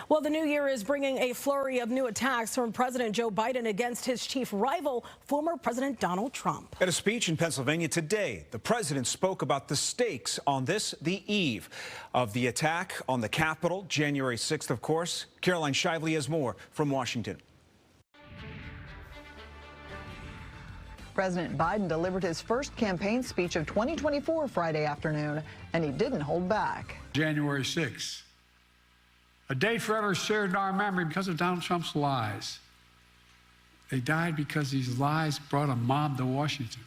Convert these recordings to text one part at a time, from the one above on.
Well, the new year is bringing a flurry of new attacks from President Joe Biden against his chief rival, former President Donald Trump. At a speech in Pennsylvania today, the president spoke about the stakes on the eve of the attack on the Capitol, January 6th, of course. Caroline Shively has more from Washington. President Biden delivered his first campaign speech of 2024 Friday afternoon, and he didn't hold back. January 6th, a date forever seared in our memory because of Donald Trump's lies. They died because these lies brought a mob to Washington.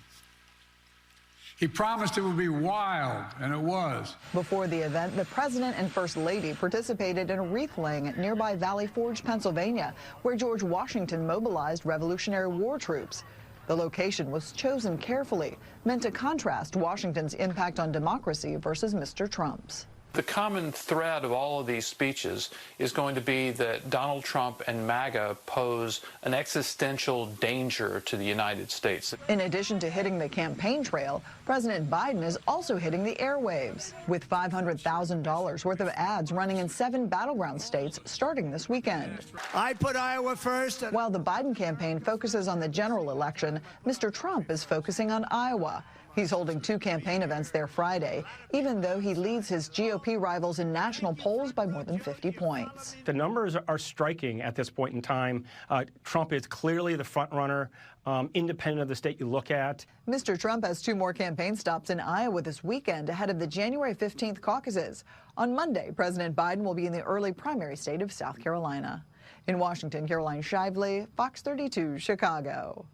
He promised it would be wild, and it was. Before the event, the president and first lady participated in a wreath laying at nearby Valley Forge, Pennsylvania, where George Washington mobilized Revolutionary War troops. The location was chosen carefully, meant to contrast Washington's impact on democracy versus Mr. Trump's. The common thread of all of these speeches is going to be that Donald Trump and MAGA pose an existential danger to the United States. In addition to hitting the campaign trail, President Biden is also hitting the airwaves, with $500,000 worth of ads running in 7 battleground states starting this weekend. I put Iowa first. While the Biden campaign focuses on the general election, Mr. Trump is focusing on Iowa. He's holding 2 campaign events there Friday, even though he leads his GOP rivals in national polls by more than 50 points. The numbers are striking at this point in time. Trump is clearly the front runner, independent of the state you look at. Mr. Trump has 2 more campaign stops in Iowa this weekend ahead of the January 15th caucuses. On Monday, President Biden will be in the early primary state of South Carolina. In Washington, Caroline Shively, Fox 32, Chicago.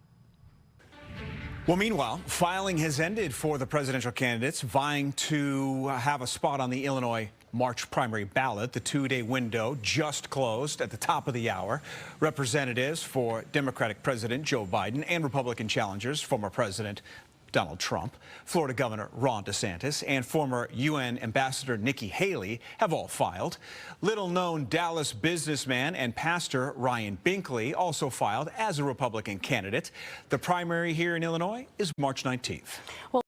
Well, meanwhile, filing has ended for the presidential candidates vying to have a spot on the Illinois March primary ballot. The 2-day window just closed at the top of the hour. Representatives for Democratic President Joe Biden and Republican challengers, former President Donald Trump, Florida Governor Ron DeSantis, and former UN Ambassador Nikki Haley have all filed. Little-known Dallas businessman and pastor Ryan Binkley also filed as a Republican candidate. The primary here in Illinois is March 19th. Well,